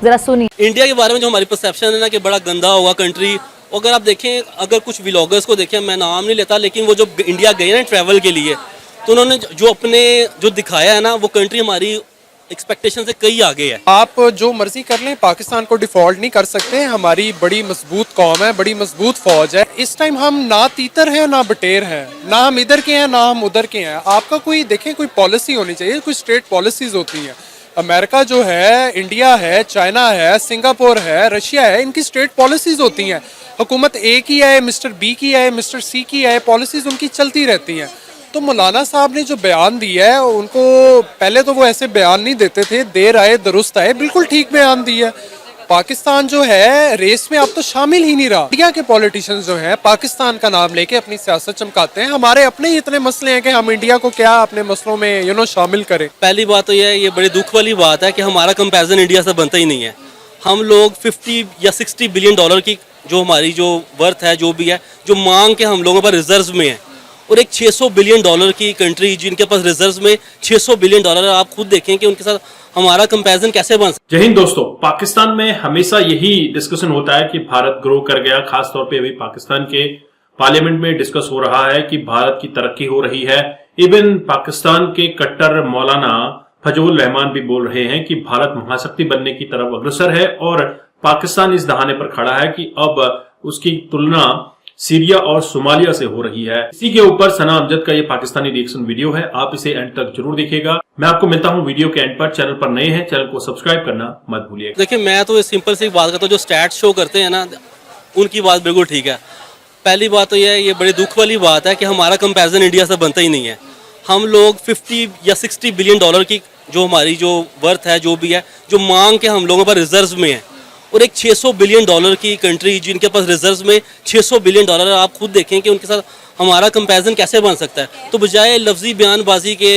जरा सुनिए। इंडिया के बारे में जो हमारी परसेप्शन है ना कि बड़ा गंदा होगा कंट्री, अगर आप देखें, अगर कुछ व्लॉगर्स को देखें, मैं नाम नहीं लेता, लेकिन वो जो इंडिया गए ना ट्रैवल के लिए, तो उन्होंने जो अपने जो दिखाया है ना, वो कंट्री हमारी एक्सपेक्टेशन से कई आगे है। आप जो मर्जी कर लें, पाकिस्तान को डिफॉल्ट नहीं कर सकते। हमारी बड़ी मजबूत कौम है, बड़ी मजबूत फौज है। इस टाइम हम ना तीतर हैं ना बटेर हैं, ना हम इधर के हैं ना हम उधर के हैं। आपका कोई देखें, कोई पॉलिसी होनी चाहिए, कोई स्टेट पॉलिसीज होती हैं। अमेरिका जो है, इंडिया है, चाइना है, सिंगापुर है, रशिया है, इनकी स्टेट पॉलिसीज होती हैं। हुकूमत ए की है, मिस्टर बी की है, मिस्टर सी की है, पॉलिसीज उनकी चलती रहती हैं। तो मौलाना साहब ने जो बयान दिया है, उनको पहले तो वो ऐसे बयान नहीं देते थे, देर आए दुरुस्त आए, बिल्कुल ठीक बयान दिया है। पाकिस्तान जो है रेस में अब तो शामिल ही नहीं रहा। इंडिया के पॉलिटिशियंस जो हैं पाकिस्तान का नाम लेके अपनी सियासत चमकाते हैं। हमारे अपने ही इतने मसले हैं कि हम इंडिया को क्या अपने मसलों में शामिल करें। पहली बात तो ये बड़ी दुख वाली बात है कि हमारा कंपैरिजन इंडिया से बनता ही नहीं है। हम लोग 50 या 60 बिलियन डॉलर की जो हमारी जो वर्थ है, जो भी है, जो मांग के हम लोगों पर रिजर्व में है, और एक 600 बिलियन डॉलर की कंट्री जिनके पास रिजर्व में 600 बिलियन डॉलर, आप खुद देखें कि उनके साथ हमारा कंपैरिजन कैसे बन सकता है। जय हिंद दोस्तों, पाकिस्तान में हमेशा यही डिस्कशन होता है कि भारत ग्रो कर गया। खासतौर पे अभी पाकिस्तान के पार्लियामेंट में डिस्कस हो रहा है कि भारत की तरक्की हो रही है। इवन पाकिस्तान के कट्टर मौलाना फजलुर रहमान भी बोल रहे हैं कि भारत महाशक्ति बनने की तरफ अग्रसर है और पाकिस्तान इस दहाने पर खड़ा है कि अब उसकी तुलना सीरिया और सोमालिया से हो रही है। इसी के ऊपर सना अमजद का ये पाकिस्तानी रिएक्शन वीडियो है, आप इसे एंड तक जरूर देखिएगा। मैं आपको मिलता हूँ वीडियो के एंड पर। चैनल पर नए हैं, चैनल को सब्सक्राइब करना मत भूलिएगा। देखिए, मैं तो सिंपल सी बात करता हूँ, जो स्टैट्स शो करते हैं ना, उनकी बात बिल्कुल ठीक है। पहली बात तो ये बड़ी दुख वाली बात है कि हमारा कंपैरिजन इंडिया से बनता ही नहीं है। हम लोग 50 या 60 बिलियन डॉलर की जो हमारी जो वर्थ है, जो भी है, जो मांग के हम लोगों पर रिजर्व में है, और एक 600 बिलियन डॉलर की कंट्री जिनके पास रिजर्व में 600 बिलियन डॉलर, आप खुद देखें कि उनके साथ हमारा कंपैरिजन कैसे बन सकता है। तो बजाय लफ्जी बयानबाजी के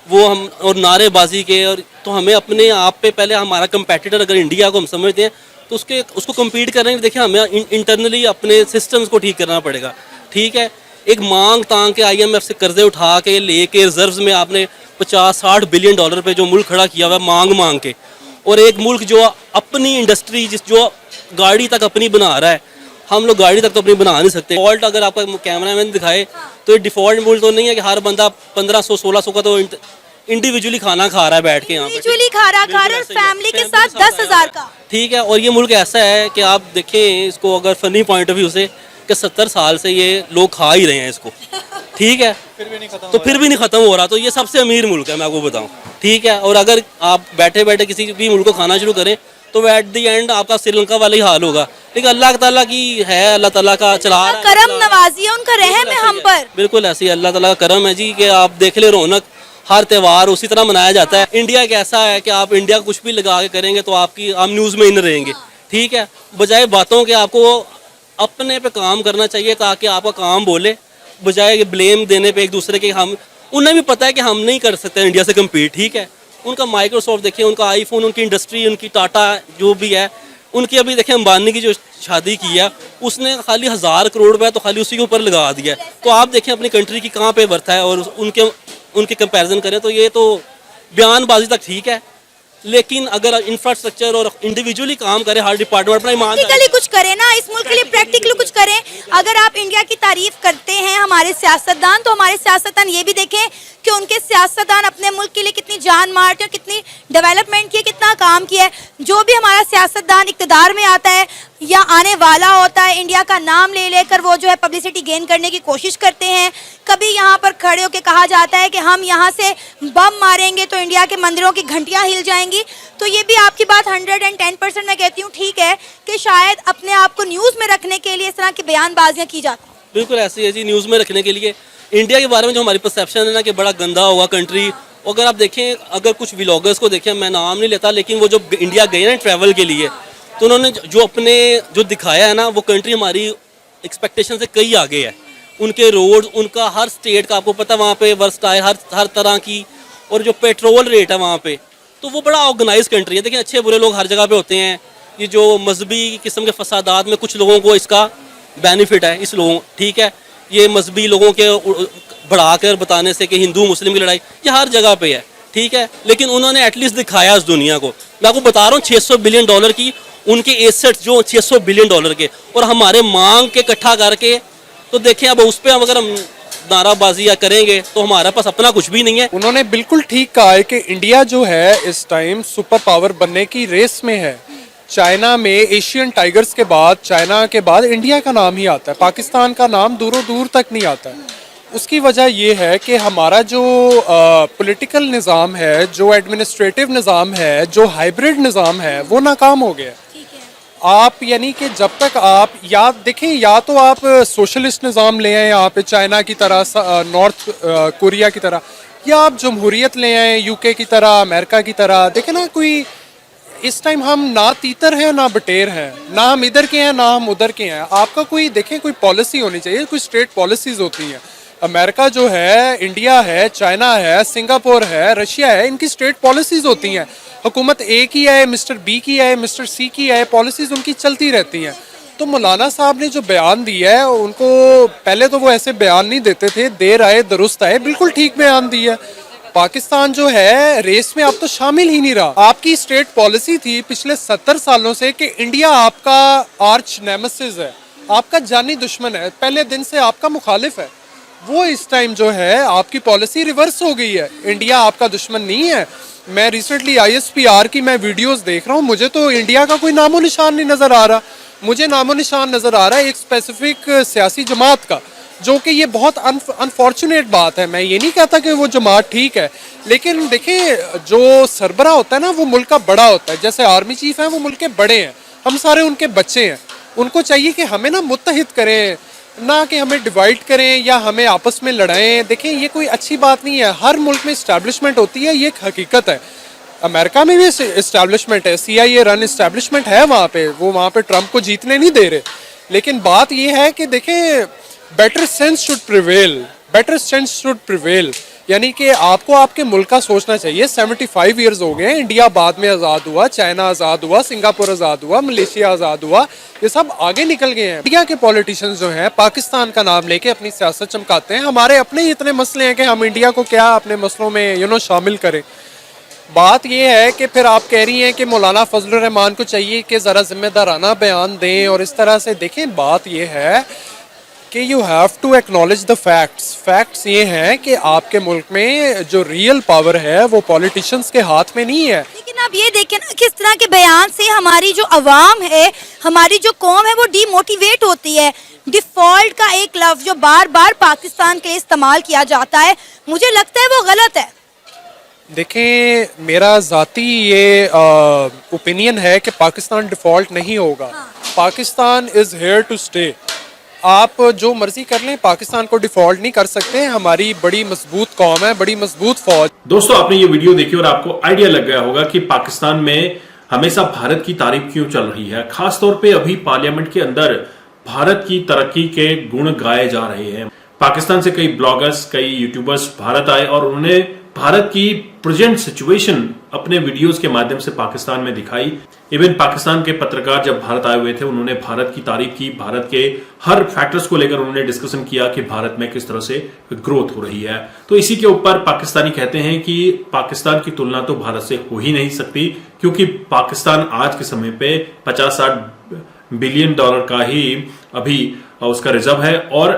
वो हम और नारेबाजी के, और तो हमें अपने आप पे पहले हमारा कंपेटिटर अगर इंडिया को हम समझते हैं तो उसको कम्पीट करने के लिए देखिए हमें इंटरनली अपने सिस्टम्स को ठीक करना पड़ेगा। ठीक है, एक मांग तांग के IMF से कर्जे उठा के लेके रिजर्व्स में आपने 50-60 बिलियन डॉलर पे जो मुल्क खड़ा किया हुआ है मांग के, और एक मुल्क जो अपनी इंडस्ट्री जो गाड़ी तक अपनी बना रहा है, हम लोग गाड़ी तक तो अपनी बना नहीं सकते। डिफॉल्ट अगर आपका कैमरामैन दिखाए तो ये डिफॉल्ट मुल्क तो नहीं है कि हर बंदा 1500-1600 का तो इंडिविजुअली खाना खा रहा है बैठ के यहाँ पे, फैमिली के साथ 10,000 का। ठीक है, और ये मुल्क ऐसा है कि आप देखें इसको अगर फनी पॉइंट ऑफ व्यू से कि 70 साल से ये लोग खा ही रहे हैं इसको। ठीक है, फिर भी नहीं खत्म हो रहा। तो ये सबसे अमीर मुल्क है, मैं आपको बताऊं। ठीक है, और अगर आप बैठे बैठे किसी भी मुल्क को खाना शुरू करें तो एट द एंड आपका श्रीलंका वाला ही हाल होगा। लेकिन अल्लाह ताला की है, अल्लाह ताला का चला करम नवाजी है, उनका रहम है हम पर। बिल्कुल ऐसी अल्लाह ताला का करम है जी कि आप देख ले रौनक, हर त्यौहार उसी तरह मनाया जाता है। इंडिया एक ऐसा है कि आप इंडिया कुछ भी लगा के करेंगे तो आप न्यूज़ में इन रहेंगे। ठीक है, बजाय बातों के आपको अपने पे काम करना चाहिए ताकि आपका काम बोले, बजाय ब्लेम देने पे एक दूसरे के। उन्हें भी पता है कि हम नहीं कर सकते इंडिया से कम्पीट। ठीक है, उनका माइक्रोसॉफ्ट देखिए, उनका आईफोन, उनकी इंडस्ट्री, उनकी टाटा जो भी है, उनकी अभी देखिए अंबानी की जो शादी की है उसने खाली 1000 करोड़ रुपया तो खाली उसी के ऊपर लगा दिया है। तो आप देखें अपनी कंट्री की कहाँ पे वर्थ है और उनके कंपैरिजन करें तो ये तो बयानबाजी तक ठीक है, लेकिन अगर इंफ्रास्ट्रक्चर और इंडिविजुअली काम करे, हर डिपार्टमेंट अपना प्रैक्टिकली कुछ करें ना, इस मुल्क के लिए प्रैक्टिकली कुछ करें। अगर आप इंडिया की तारीफ करते हैं हमारे सियासतदान, तो हमारे सियासतदान ये भी देखें कि उनके सियासतदान अपने मुल्क के लिए कितनी जान मारते हैं, कितनी डेवलपमेंट की है, कितना काम किया है। जो भी हमारा सियासतदान इक़्तिदार में आता है या आने वाला होता है, इंडिया का नाम ले लेकर वो जो है पब्लिसिटी गेन करने की कोशिश करते हैं। कभी यहाँ पर खड़े होकर कहा जाता है कि हम यहाँ से बम मारेंगे तो इंडिया के मंदिरों की घंटियाँ हिल जाएंगी। तो ये भी आपकी बात 110% मैं कहती हूँ ठीक है कि शायद अपने आप को न्यूज़ में रखने के लिए इस तरह की बयानबाजियाँ की जाती हैं। बिल्कुल ऐसी है जी, न्यूज़ में रखने के लिए। इंडिया के बारे में जो हमारी परसेप्शन है ना कि बड़ा गंदा होगा कंट्री, अगर आप देखें, अगर कुछ व्लॉगर्स को देखें, मैं नाम नहीं लेता, लेकिन वो जो इंडिया गए ना ट्रैवल के लिए, तो उन्होंने जो अपने जो दिखाया है ना, वो कंट्री हमारी एक्सपेक्टेशन से कई आगे है। उनके रोड, उनका हर स्टेट का आपको पता वहाँ पे वर्स्ट आए हर तरह की, और जो पेट्रोल रेट है वहाँ पे, तो वो बड़ा ऑर्गेनाइज कंट्री है। देखिए, अच्छे बुरे लोग हर जगह पे होते हैं। ये जो मजहबी किस्म के फसादात में कुछ लोगों को इसका बेनिफिट है, इस लोगों, ठीक है, ये मजहबी लोगों के बढ़ा कर बताने से कि हिंदू मुस्लिम की लड़ाई, ये हर जगह पे है। ठीक है, लेकिन उन्होंने एटलीस्ट दिखाया इस दुनिया को। मैं आपको बता रहा हूँ 600 बिलियन डॉलर की उनके एसेट्स जो 600 बिलियन डॉलर के, और हमारे मांग के इकट्ठा करके, तो देखें अब उस पर अगर हम नाराबाजी या करेंगे तो हमारे पास अपना कुछ भी नहीं है। उन्होंने बिल्कुल ठीक कहा है कि इंडिया जो है इस टाइम सुपर पावर बनने की रेस में है। चाइना में एशियन टाइगर्स के बाद, चाइना के बाद इंडिया का नाम ही आता है, पाकिस्तान का नाम दूरों दूर तक नहीं आता है। उसकी वजह ये है कि हमारा जो पॉलिटिकल निज़ाम है, जो एडमिनिस्ट्रेटिव निज़ाम है, जो हाइब्रिड निज़ाम है, वो नाकाम हो गया। आप यानी कि जब तक आप या देखें, या तो आप सोशलिस्ट निज़ाम ले आए यहाँ पे चाइना की तरह, नॉर्थ कोरिया की तरह, या आप जमहूरियत ले आए यूके की तरह, अमेरिका की तरह। देखें ना, कोई इस टाइम हम ना तीतर हैं ना बटेर हैं, ना हम इधर के हैं ना हम उधर के हैं। आपका कोई देखें, कोई पॉलिसी होनी चाहिए, कोई स्टेट पॉलिसीज होती हैं। अमेरिका जो है, इंडिया है, चाइना है, सिंगापुर है, रशिया है, इनकी स्टेट पॉलिसीज होती हैं। हुकूमत ए की है, मिस्टर बी की है, मिस्टर सी की है, पॉलिसीज उनकी चलती रहती हैं। तो मौलाना साहब ने जो बयान दिया है, उनको पहले तो वो ऐसे बयान नहीं देते थे, देर आए दुरुस्त आए, बिल्कुल ठीक बयान दिया है। पाकिस्तान जो है रेस में अब तो शामिल ही नहीं रहा। आपकी स्टेट पॉलिसी थी पिछले 70 सालों से कि इंडिया आपका आर्च नेमेसिस है, आपका जानी दुश्मन है, पहले दिन से आपका मुखालिफ है। वो इस टाइम जो है आपकी पॉलिसी रिवर्स हो गई है, इंडिया आपका दुश्मन नहीं है। मैं रिसेंटली ISPR की मैं वीडियोस देख रहा हूँ, मुझे तो इंडिया का कोई नामो निशान नहीं नज़र आ रहा। मुझे नामो निशान नज़र आ रहा है एक स्पेसिफिक सियासी जमात का, जो कि ये बहुत अनफॉर्चुनेट बात है। मैं ये नहीं कहता कि वो जमात ठीक है, लेकिन देखिए जो सरबरा होता है ना, वो मुल्क का बड़ा होता है। जैसे आर्मी चीफ है, वो मुल्क के बड़े हैं, हम सारे उनके बच्चे हैं। उनको चाहिए कि हमें ना मुत्तहिद करें, ना कि हमें डिवाइड करें या हमें आपस में लड़ाएं। देखें, ये कोई अच्छी बात नहीं है। हर मुल्क में इस्टेब्लिशमेंट होती है, ये एक हकीकत है। अमेरिका में भी इस्टेब्लिशमेंट है, CIA रन इस्टेब्लिशमेंट है वहाँ पे। वो वहाँ पे ट्रम्प को जीतने नहीं दे रहे। लेकिन बात ये है कि देखें, better sense should prevail, better sense should prevail, यानी कि आपको आपके मुल्क का सोचना चाहिए। 75 ईयर्स हो गए, इंडिया बाद में आज़ाद हुआ, चाइना आज़ाद हुआ, सिंगापुर आज़ाद हुआ, मलेशिया आज़ाद हुआ, ये सब आगे निकल गए हैं। इंडिया के पॉलिटिशियंस जो हैं पाकिस्तान का नाम लेके अपनी सियासत चमकाते हैं। हमारे अपने ही इतने मसले हैं कि हम इंडिया को क्या अपने मसलों में शामिल करें। बात यह है कि फिर आप कह रही हैं कि मौलाना फजलुर रहमान को चाहिए कि ज़रा जिम्मेदाराना बयान दें और इस तरह से। देखें, बात यह है कि you have to acknowledge the facts. Facts ये हैं कि आपके मुल्क में जो रियल पावर है वो पॉलिटिशियंस के हाथ में नहीं है। लेकिन आप ये देखें ना, किस तरह के बयान से हमारी जो अवाम है, हमारी जो कौम है, वो डीमोटिवेट होती है। डिफॉल्ट का एक लफ्ज जो बार बार पाकिस्तान के इस्तेमाल किया जाता है, मुझे लगता है वो गलत है। देखें, मेरा ज़ाती ये ओपिनियन है कि पाकिस्तान डिफ़ॉल्ट नहीं होगा। Pakistan is here to stay. आप जो मर्जी कर लें, पाकिस्तान को डिफॉल्ट नहीं कर सकते। हमारी बड़ी मजबूत कौम है, बड़ी मजबूत फौज। दोस्तों, आपने ये वीडियो देखी और आपको आइडिया लग गया होगा कि पाकिस्तान में हमेशा भारत की तारीफ क्यों चल रही है। खासतौर पे अभी पार्लियामेंट के अंदर भारत की तरक्की के गुण गाए जा रहे हैं। पाकिस्तान से कई ब्लॉगर्स, कई यूट्यूबर्स भारत आए और उन्होंने भारत की प्रेजेंट सिचुएशन अपने वीडियोस के माध्यम से पाकिस्तान में दिखाई। इवन पाकिस्तान के पत्रकार जब भारत आए हुए थे, उन्होंने भारत की तारीफ की, भारत के हर फैक्टर्स को लेकर उन्होंने डिस्कशन किया कि भारत में किस तरह से ग्रोथ हो रही है। तो इसी के ऊपर पाकिस्तानी कहते हैं कि पाकिस्तान की तुलना तो भारत से हो ही नहीं सकती, क्योंकि पाकिस्तान आज के समय पे 50-60 बिलियन डॉलर का ही अभी उसका रिजर्व है और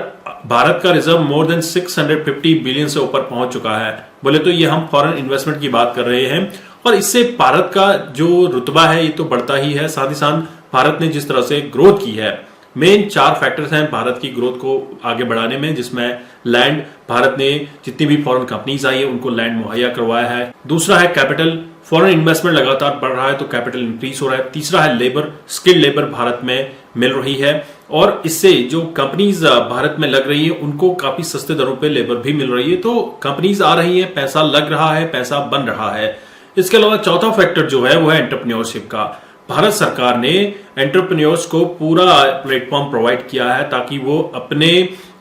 भारत का रिजर्व मोर देन 650 बिलियन से ऊपर पहुंच चुका है। बोले तो ये हम फॉरेन इन्वेस्टमेंट की बात कर रहे हैं और इससे भारत का जो रुतबा है ये तो बढ़ता ही है। साथ ही साथ भारत ने जिस तरह से ग्रोथ की है, मेन 4 फैक्टर्स हैं भारत की ग्रोथ को आगे बढ़ाने में, जिसमें लैंड, भारत ने जितनी भी फॉरेन कंपनीज आई है उनको लैंड मुहैया करवाया है। दूसरा है कैपिटल, फॉरेन इन्वेस्टमेंट लगातार बढ़ रहा है तो कैपिटल इंक्रीज हो रहा है। तीसरा है लेबर, स्किल्ड लेबर भारत में मिल रही है और इससे जो कंपनीज भारत में लग रही है उनको काफी सस्ते दरों पे लेबर भी मिल रही है। तो कंपनीज आ रही है, पैसा लग रहा है, पैसा बन रहा है। इसके अलावा चौथा फैक्टर जो है वो है एंटरप्रेन्योरशिप का। भारत सरकार ने एंटरप्रेन्योर्स को पूरा प्लेटफॉर्म प्रोवाइड किया है ताकि वो अपने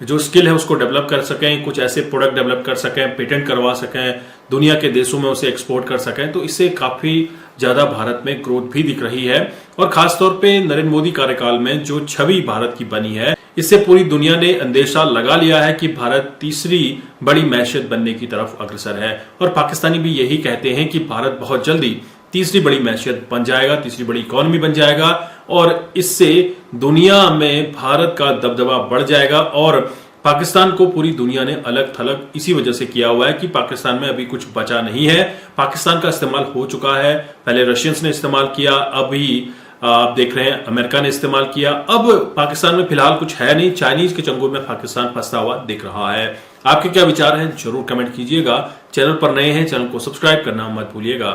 जो स्किल है उसको डेवलप कर सकें, कुछ ऐसे प्रोडक्ट डेवलप कर सकें, पेटेंट करवा सकें, दुनिया के देशों में उसे एक्सपोर्ट कर सकें। तो इससे काफी ज्यादा भारत में ग्रोथ भी दिख रही है और खासतौर पे नरेंद्र मोदी कार्यकाल में जो छवि भारत की बनी है, इससे पूरी दुनिया ने अंदेशा लगा लिया है कि भारत तीसरी बड़ी मैशियत बनने की तरफ अग्रसर है और पाकिस्तानी भी यही कहते हैं कि भारत बहुत जल्दी तीसरी बड़ी मैशियत बन जाएगा, तीसरी बड़ी इकोनॉमी बन जाएगा और इससे दुनिया में भारत का दबदबा बढ़ जाएगा। और पाकिस्तान को पूरी दुनिया ने अलग थलग इसी वजह से किया हुआ है कि पाकिस्तान में अभी कुछ बचा नहीं है। पाकिस्तान का इस्तेमाल हो चुका है, पहले रशियंस ने इस्तेमाल किया, अभी आप देख रहे हैं अमेरिका ने इस्तेमाल किया, अब पाकिस्तान में फिलहाल कुछ है नहीं। चाइनीज के चंगुल में पाकिस्तान फंसा हुआ दिख रहा है। आपके क्या विचार हैं जरूर कमेंट कीजिएगा। चैनल पर नए हैं, चैनल को सब्सक्राइब करना मत भूलिएगा।